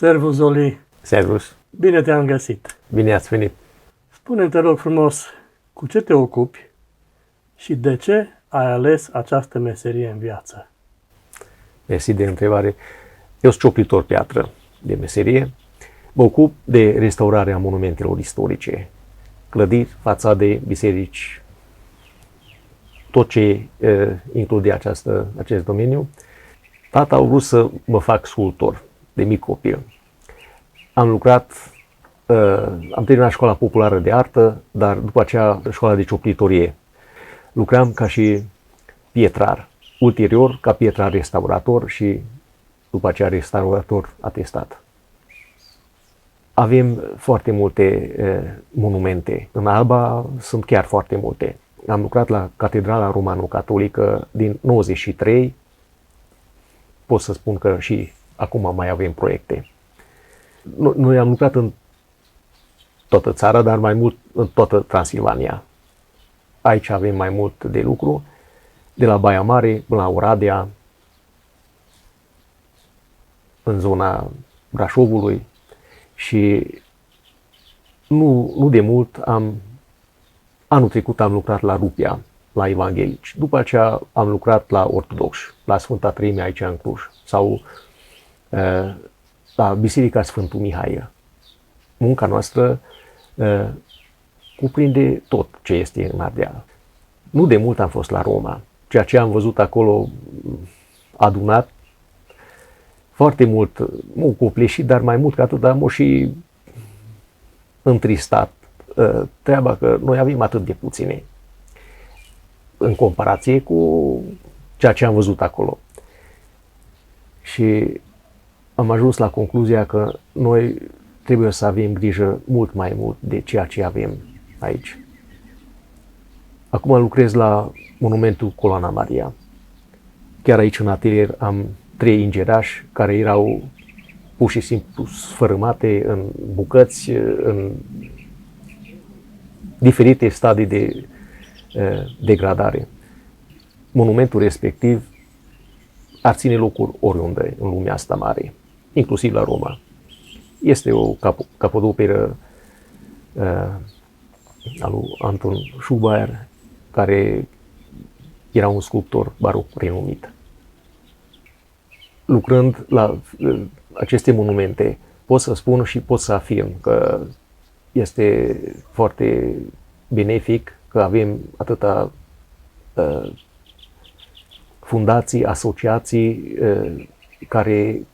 Servus, Zoli! Servus! Bine te-am găsit! Bine ați venit! Spune-mi, te rog frumos, cu ce te ocupi și de ce ai ales această meserie în viață? Mersi de întrebare. Eu sunt cioplitor piatră de meserie. Mă ocup de restaurarea monumentelor istorice, clădiri, fațade, biserici, tot ce include acest domeniu. Tata a vrut să mă fac sculptor de mic copil. Am lucrat, am terminat școala populară de artă, dar după aceea școala de cioplitorie. Lucram ca și pietrar, ulterior ca pietrar restaurator și după aceea restaurator atestat. Avem foarte multe monumente. În Alba sunt chiar foarte multe. Am lucrat la Catedrala Romano-Catolică din 93. Pot să spun că și acum mai avem proiecte. Noi am lucrat în toată țara, dar mai mult în toată Transilvania. Aici avem mai mult de lucru, de la Baia Mare până la Oradea, în zona Brașovului și nu de mult, anul trecut am lucrat la Rupia, la evanghelici. După aceea am lucrat la ortodoxi, la Sfânta Treime aici în Cluj, sau la Biserica Sfântul Mihai. Munca noastră cuprinde tot ce este în Ardeal. Nu de mult am fost la Roma. Ceea ce am văzut acolo adunat, foarte mult m-a copleșit, dar mai mult ca atât m-a și întristat treaba că noi avem atât de puține în comparație cu ceea ce am văzut acolo. Și am ajuns la concluzia că noi trebuie să avem grijă mult mai mult de ceea ce avem aici. Acum lucrez la monumentul Coloana Maria. Chiar aici în atelier am 3 îngerași care erau pur și simplu sfărâmate în bucăți, în diferite stadii de degradare. Monumentul respectiv ar ține locuri oriunde în lumea asta mare, inclusiv la Roma. Este o capodoperă al lui Anton Schubaer, care era un sculptor baroc renumit. Lucrând la aceste monumente, pot să spun și pot să afirm că este foarte benefic că avem atâta fundații, asociații care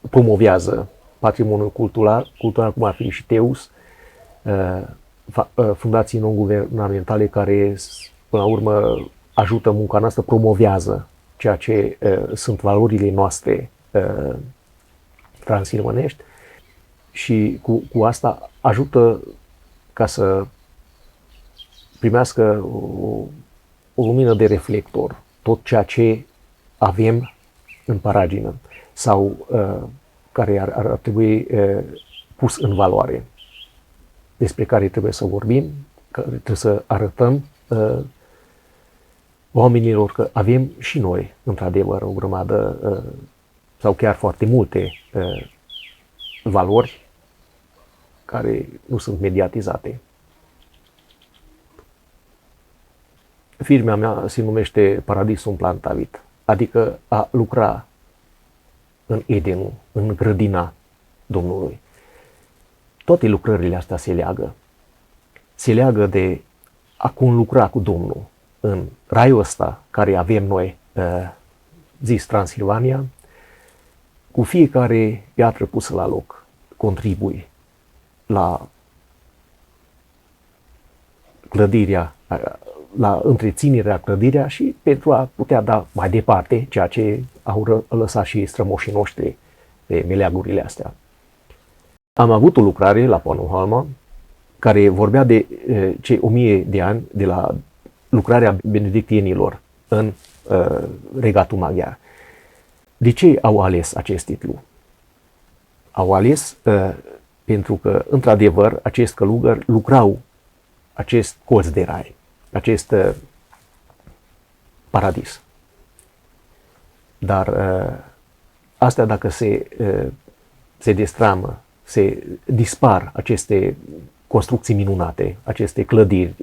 promovează patrimoniul cultural, cum ar fi și Teus, fundații non-guvernamentale care, până la urmă, ajută munca noastră, promovează ceea ce sunt valorile noastre transilvanești și cu asta ajută ca să primească o lumină de reflector tot ceea ce avem în paragină sau care ar trebui pus în valoare, despre care trebuie să vorbim, care trebuie să arătăm oamenilor că avem și noi, într-adevăr, o grămadă sau chiar foarte multe valori care nu sunt mediatizate. Firma mea se numește Paradisul Plantavit, adică a lucra în Edenul, în grădina Domnului. Toate lucrările astea se leagă. Se leagă de a conlucra cu Domnul în raiul ăsta care avem noi, zis Transilvania, cu fiecare piatră pusă la loc, contribui la clădirea, la întreținerea clădirea și pentru a putea da mai departe ceea ce au lăsat și strămoșii noștri pe meleagurile astea. Am avut o lucrare la Pannonhalma care vorbea de cei 1000 de ani de la lucrarea benedictienilor în Regatul Maghiar. De ce au ales acest titlu? Au ales pentru că, într-adevăr, acești călugări lucrau acest colț de rai, acest paradis. Dar astea, dacă se se destramă, se dispar aceste construcții minunate, aceste clădiri.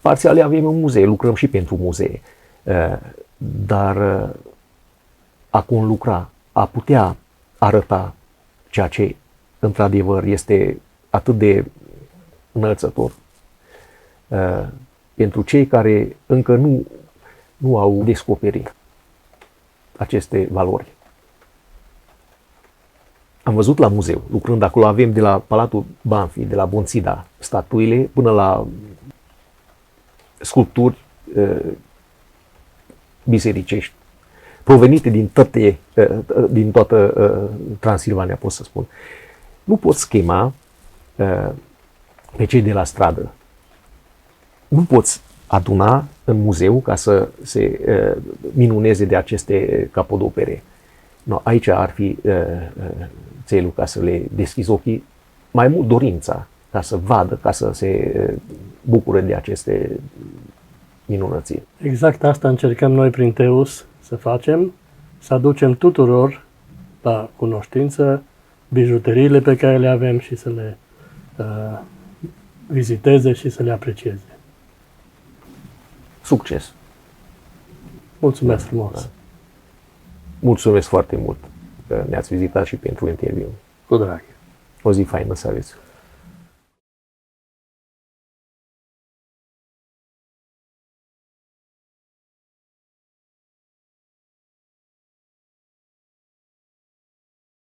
Parțial le avem în muzee, lucrăm și pentru muzee, dar a conlucra, a putea arăta ceea ce într-adevăr este atât de înălțător. Pentru cei care încă nu au descoperit aceste valori. Am văzut la muzeu, lucrând acolo, avem de la Palatul Banfi, de la Bonțida, statuile, până la sculpturi bisericești, provenite din toată Transilvania, pot să spun. Nu pot schema pe cei de la stradă. Nu poți aduna în muzeu ca să se minuneze de aceste capodopere. No, aici ar fi țelul ca să le deschizi ochii, mai mult dorința, ca să vadă, ca să se bucure de aceste minunății. Exact asta încercăm noi prin Teus să facem, să aducem tuturor la cunoștință bijuteriile pe care le avem și să le viziteze și să le aprecieze. Succes! Mulțumesc frumos! Da. Mulțumesc foarte mult că ne-ați vizitat și pentru interviu. Cu drag! O zi faină să aveți!